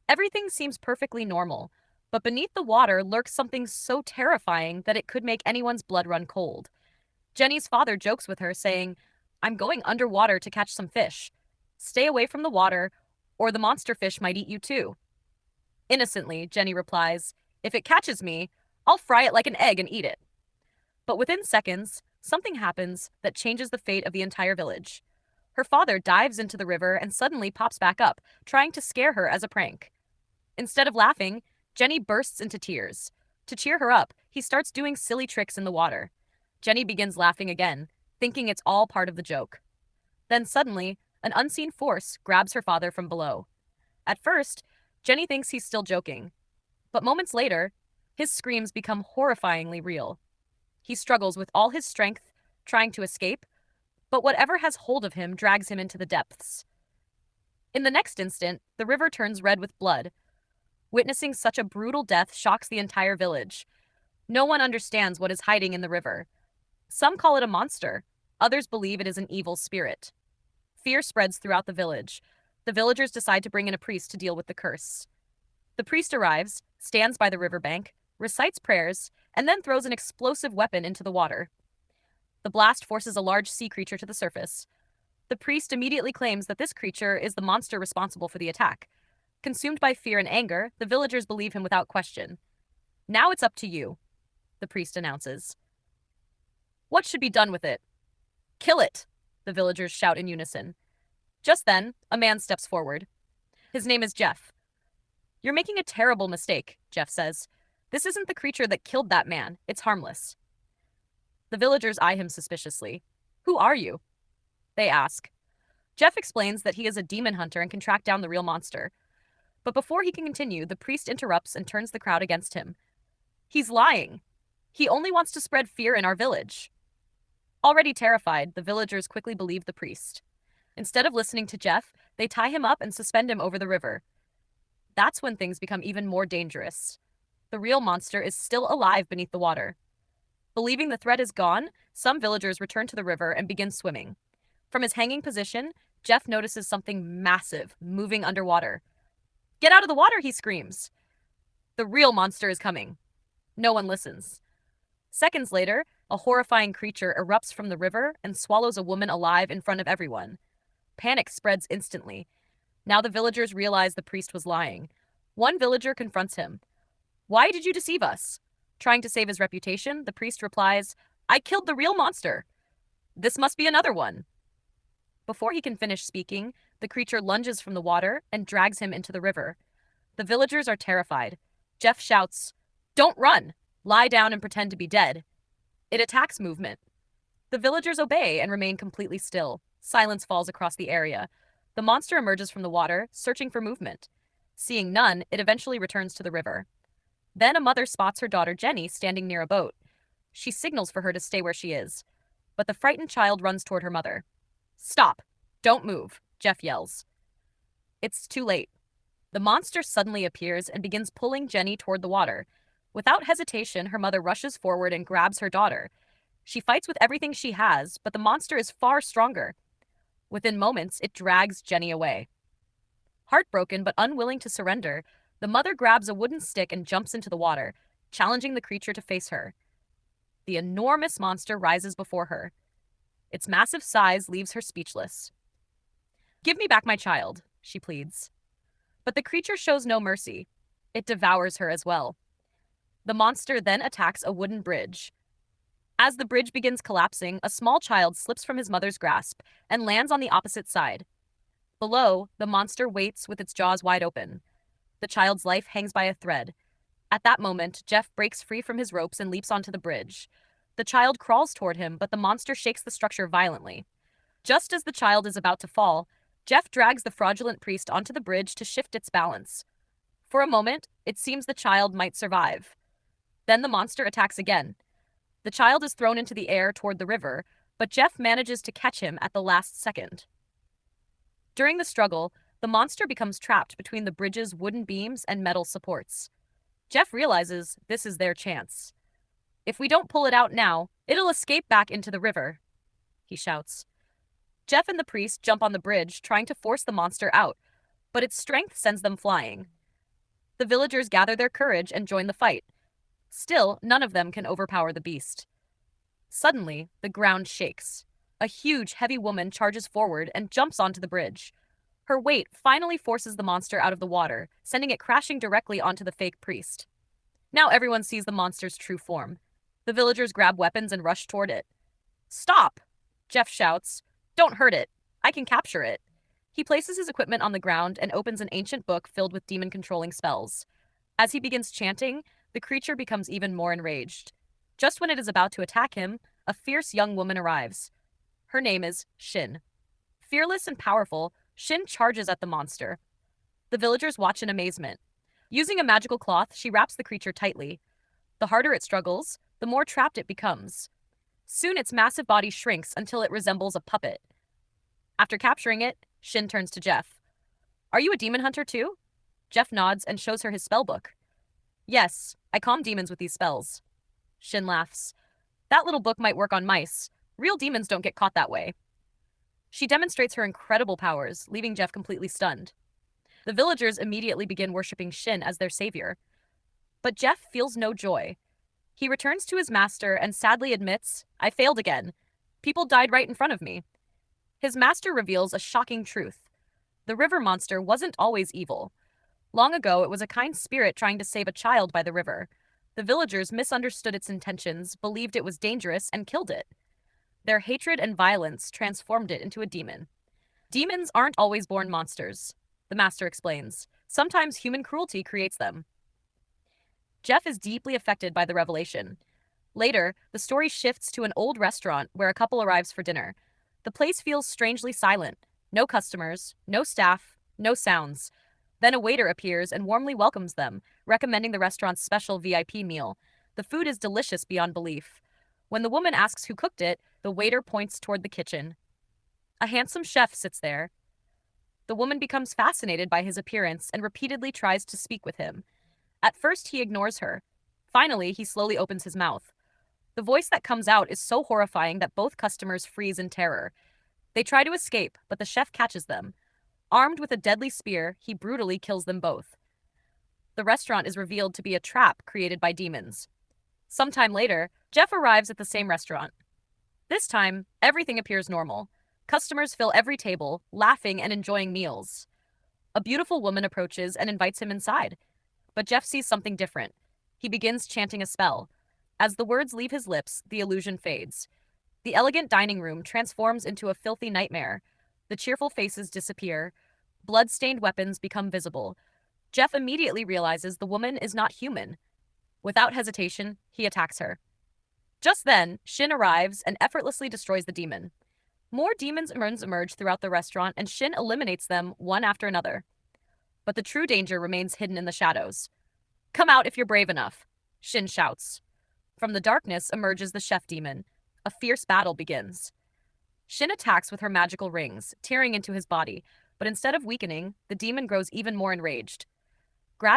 Everything seems perfectly normal, but beneath the water lurks something so terrifying that it could make anyone's blood run cold. Jenny's father jokes with her, saying, "I'm going underwater to catch some fish. Stay away from the water, or the monster fish might eat you too." Innocently, Jenny replies, "If it catches me, I'll fry it like an egg and eat it." But within seconds, something happens that changes the fate of the entire village. Her father dives into the river and suddenly pops back up, trying to scare her as a prank. Instead of laughing, Jenny bursts into tears. To cheer her up, he starts doing silly tricks in the water. Jenny begins laughing again, thinking it's all part of the joke. Then suddenly, an unseen force grabs her father from below. At first, Jenny thinks he's still joking, but moments later, his screams become horrifyingly real. He struggles with all his strength, trying to escape, but whatever has hold of him drags him into the depths. In the next instant, the river turns red with blood. Witnessing such a brutal death shocks the entire village. No one understands what is hiding in the river. Some call it a monster, others believe it is an evil spirit. Fear spreads throughout the village. The villagers decide to bring in a priest to deal with the curse. The priest arrives, stands by the riverbank, recites prayers, and then throws an explosive weapon into the water. The blast forces a large sea creature to the surface. The priest immediately claims that this creature is the monster responsible for the attack. Consumed by fear and anger, the villagers believe him without question. "Now it's up to you," the priest announces. "What should be done with it?" "Kill it," the villagers shout in unison. Just then, a man steps forward. His name is Jeff. "You're making a terrible mistake," Jeff says. "This isn't the creature that killed that man. It's harmless." The villagers eye him suspiciously. "Who are you?" they ask. Jeff explains that he is a demon hunter and can track down the real monster. But before he can continue, the priest interrupts and turns the crowd against him. "He's lying. He only wants to spread fear in our village." Already terrified, the villagers quickly believe the priest. Instead of listening to Jeff, they tie him up and suspend him over the river. That's when things become even more dangerous. The real monster is still alive beneath the water. Believing the threat is gone, some villagers return to the river and begin swimming. From his hanging position, Jeff notices something massive moving underwater. "Get out of the water," he screams. "The real monster is coming." No one listens. Seconds later, a horrifying creature erupts from the river and swallows a woman alive in front of everyone. Panic spreads instantly. Now the villagers realize the priest was lying. One villager confronts him. "Why did you deceive us?" Trying to save his reputation, the priest replies, "I killed the real monster. This must be another one." Before he can finish speaking, the creature lunges from the water and drags him into the river. The villagers are terrified. Jeff shouts, "Don't run! Lie down and pretend to be dead." It attacks movement. The villagers obey and remain completely still. Silence falls across the area. The monster emerges from the water, searching for movement. Seeing none, it eventually returns to the river. Then a mother spots her daughter Jenny standing near a boat. She signals for her to stay where she is. But the frightened child runs toward her mother. "Stop! Don't move," Jeff yells. It's too late. The monster suddenly appears and begins pulling Jenny toward the water. Without hesitation, her mother rushes forward and grabs her daughter. She fights with everything she has, but the monster is far stronger. Within moments, it drags Jenny away. Heartbroken but unwilling to surrender, the mother grabs a wooden stick and jumps into the water, challenging the creature to face her. The enormous monster rises before her. Its massive size leaves her speechless. "Give me back my child," she pleads. But the creature shows no mercy. It devours her as well. The monster then attacks a wooden bridge. As the bridge begins collapsing, a small child slips from his mother's grasp and lands on the opposite side. Below, the monster waits with its jaws wide open. The child's life hangs by a thread. At that moment, Jeff breaks free from his ropes and leaps onto the bridge. The child crawls toward him, but the monster shakes the structure violently. Just as the child is about to fall, Jeff drags the fraudulent priest onto the bridge to shift its balance. For a moment, it seems the child might survive. Then the monster attacks again. The child is thrown into the air toward the river, but Jeff manages to catch him at the last second. During the struggle, the monster becomes trapped between the bridge's wooden beams and metal supports. Jeff realizes this is their chance. "If we don't pull it out now, it'll escape back into the river," he shouts. Jeff and the priest jump on the bridge, trying to force the monster out, but its strength sends them flying. The villagers gather their courage and join the fight. Still, none of them can overpower the beast. Suddenly, the ground shakes. A huge, heavy woman charges forward and jumps onto the bridge. Her weight finally forces the monster out of the water, sending it crashing directly onto the fake priest. Now everyone sees the monster's true form. The villagers grab weapons and rush toward it. Stop! Jeff shouts. Don't hurt it. I can capture it. He places his equipment on the ground and opens an ancient book filled with demon controlling spells. As he begins chanting, the creature becomes even more enraged. Just when it is about to attack him, a fierce young woman arrives. Her name is Shin. Fearless and powerful, Shin charges at the monster. The villagers watch in amazement. Using a magical cloth, she wraps the creature tightly. The harder it struggles, the more trapped it becomes. Soon its massive body shrinks until it resembles a puppet. After capturing it, Shin turns to Jeff. Are you a demon hunter too? Jeff nods and shows her his spellbook. Yes, I calm demons with these spells. Shin laughs. That little book might work on mice. Real demons don't get caught that way. She demonstrates her incredible powers, leaving Jeff completely stunned. The villagers immediately begin worshipping Shin as their savior. But Jeff feels no joy. He returns to his master and sadly admits, I failed again. People died right in front of me. His master reveals a shocking truth. The river monster wasn't always evil. Long ago, it was a kind spirit trying to save a child by the river. The villagers misunderstood its intentions, believed it was dangerous, and killed it. Their hatred and violence transformed it into a demon. Demons aren't always born monsters, the master explains. Sometimes human cruelty creates them. Jeff is deeply affected by the revelation. Later, the story shifts to an old restaurant where a couple arrives for dinner. The place feels strangely silent. No customers, no staff, no sounds. Then a waiter appears and warmly welcomes them, recommending the restaurant's special VIP meal. The food is delicious beyond belief. When the woman asks who cooked it, the waiter points toward the kitchen. A handsome chef sits there. The woman becomes fascinated by his appearance and repeatedly tries to speak with him. At first, he ignores her. Finally, he slowly opens his mouth. The voice that comes out is so horrifying that both customers freeze in terror. They try to escape, but the chef catches them. Armed with a deadly spear, he brutally kills them both. The restaurant is revealed to be a trap created by demons. Sometime later, Jeff arrives at the same restaurant. This time, everything appears normal. Customers fill every table, laughing and enjoying meals. A beautiful woman approaches and invites him inside. But Jeff sees something different. He begins chanting a spell. As the words leave his lips, the illusion fades. The elegant dining room transforms into a filthy nightmare. The cheerful faces disappear. Blood-stained weapons become visible. Jeff immediately realizes the woman is not human. Without hesitation, he attacks her. Just then, Shin arrives and effortlessly destroys the demon. More demons emerge throughout the restaurant, and Shin eliminates them one after another. But the true danger remains hidden in the shadows. Come out if you're brave enough, Shin shouts. From the darkness emerges the chef demon. A fierce battle begins. Shin attacks with her magical rings, tearing into his body, but instead of weakening, the demon grows even more enraged. Gradually,